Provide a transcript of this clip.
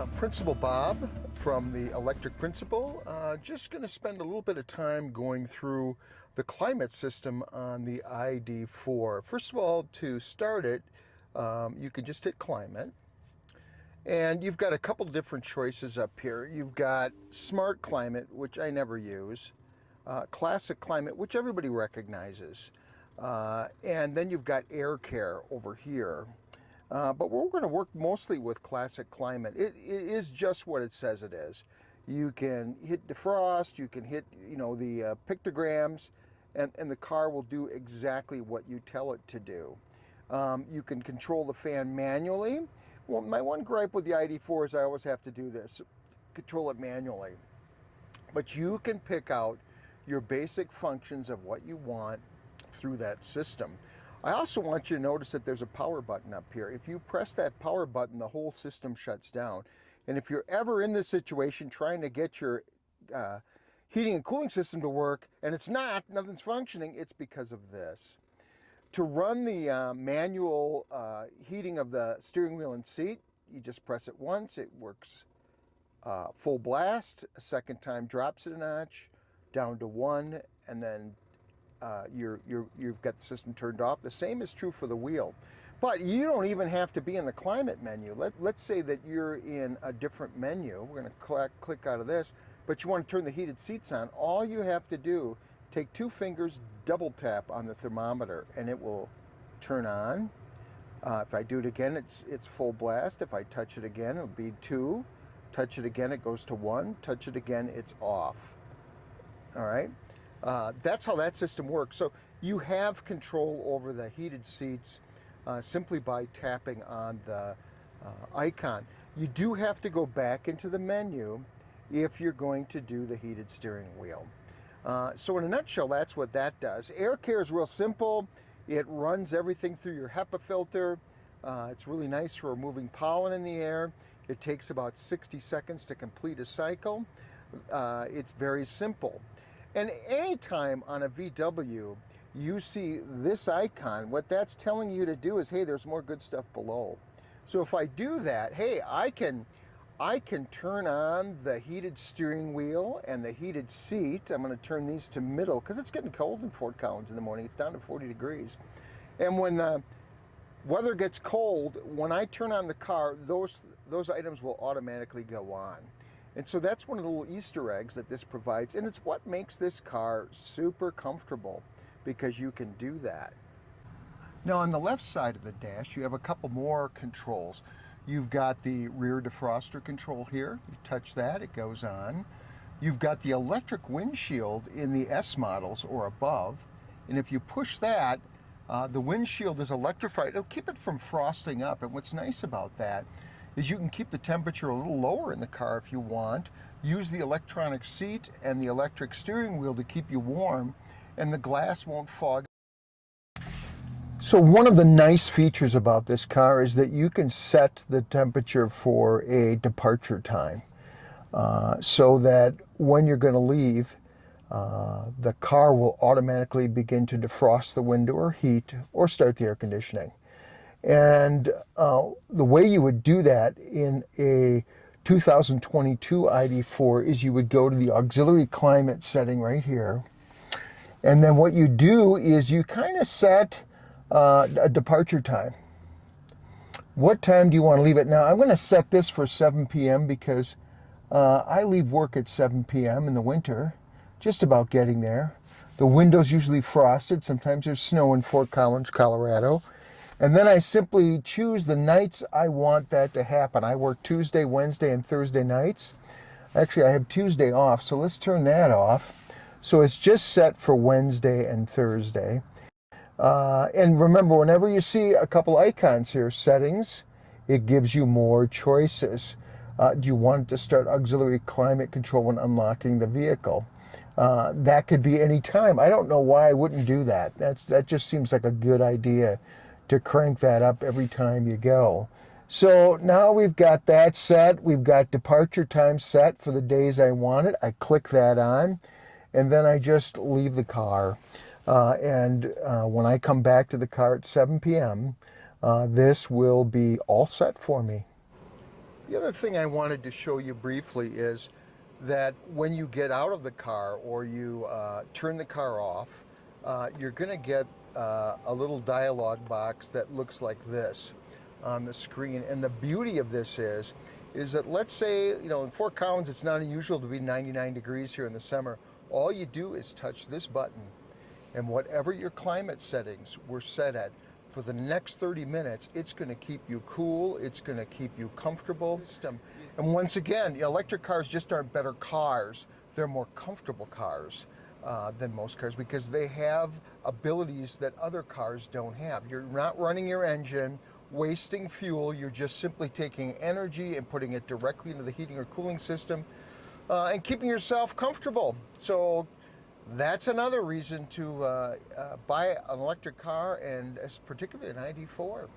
Principal Bob from the Electric Principal. Just going to spend a little bit of time going through the climate system on the ID4. First of all, to start it, you can just hit climate. And you've got a couple different choices up here. You've got Smart Climate, which I never use, Classic Climate, which everybody recognizes, and then you've got Air Care over here. But we're going to work mostly with Classic Climate. It is just what it says it is. You can hit defrost, you can hit the pictograms, and the car will do exactly what you tell it to do. You can control the fan manually. Well, my one gripe with the ID4 is I always have to do this, control it manually. But you can pick out your basic functions of what you want through that system. I also want you to notice that there's a power button up here. If you press that power button, the whole system shuts down. And if you're ever in this situation trying to get your heating and cooling system to work, and nothing's functioning, it's because of this. To run the manual heating of the steering wheel and seat, you just press it once, it works full blast. A second time drops it a notch, down to 1, and then you've got the system turned off. The same is true for the wheel. But you don't even have to be in the climate menu. Let's say that you're in a different menu. We're going to click out of this, but you want to turn the heated seats on. All you have to do, take 2 fingers, double tap on the thermometer, and it will turn on. If I do it again, it's full blast. If I touch it again, it'll be 2. Touch it again, it goes to 1. Touch it again, it's off. All right. That's how that system works. So you have control over the heated seats simply by tapping on the icon. You do have to go back into the menu if you're going to do the heated steering wheel. So in a nutshell, that's what that does. Air Care is real simple. It runs everything through your HEPA filter. It's really nice for removing pollen in the air. It takes about 60 seconds to complete a cycle. It's very simple. And anytime on a VW you see this icon, what that's telling you to do is, hey, there's more good stuff below. So if I do that, hey, I can turn on the heated steering wheel and the heated seat. I'm going to turn these to middle because it's getting cold in Fort Collins in the morning. It's down to 40 degrees. And when the weather gets cold, when I turn on the car, those items will automatically go on. And so that's one of the little Easter eggs that this provides, and it's what makes this car super comfortable, because you can do that. Now on the left side of the dash, you have a couple more controls. You've got the rear defroster control here. You touch that, it goes on. You've got the electric windshield in the S models or above, and if you push that, the windshield is electrified. It'll keep it from frosting up, and what's nice about that is you can keep the temperature a little lower in the car if you want. Use the electronic seat and the electric steering wheel to keep you warm, and the glass won't fog. So one of the nice features about this car is that you can set the temperature for a departure time, so that when you're going to leave, the car will automatically begin to defrost the window or heat or start the air conditioning. And the way you would do that in a 2022 ID4 is you would go to the auxiliary climate setting right here. And then what you do is you kind of set a departure time. What time do you want to leave it? Now I'm going to set this for 7 p.m. because I leave work at 7 p.m. in the winter, just about getting there. The window's usually frosted. Sometimes there's snow in Fort Collins, Colorado. And then I simply choose the nights I want that to happen. I work Tuesday, Wednesday, and Thursday nights. Actually, I have Tuesday off, so let's turn that off. So it's just set for Wednesday and Thursday. And remember, whenever you see a couple icons here, settings, it gives you more choices. Do you want to start auxiliary climate control when unlocking the vehicle? That could be any time. I don't know why I wouldn't do that. That just seems like a good idea, to crank that up every time you go. So now we've got that set. We've got departure time set for the days I want it. I click that on, and then I just leave the car. And when I come back to the car at 7 p.m., this will be all set for me. The other thing I wanted to show you briefly is that when you get out of the car or you turn the car off, you're going to get a little dialog box that looks like this on the screen. And the beauty of this is that, let's say, in Fort Collins, it's not unusual to be 99 degrees here in the summer. All you do is touch this button, and whatever your climate settings were set at, for the next 30 minutes, it's going to keep you cool, it's going to keep you comfortable. And once again, electric cars just aren't better cars, they're more comfortable cars than most cars, because they have abilities that other cars don't have. You're not running your engine, wasting fuel, you're just simply taking energy and putting it directly into the heating or cooling system and keeping yourself comfortable. So that's another reason to buy an electric car, and particularly an ID4.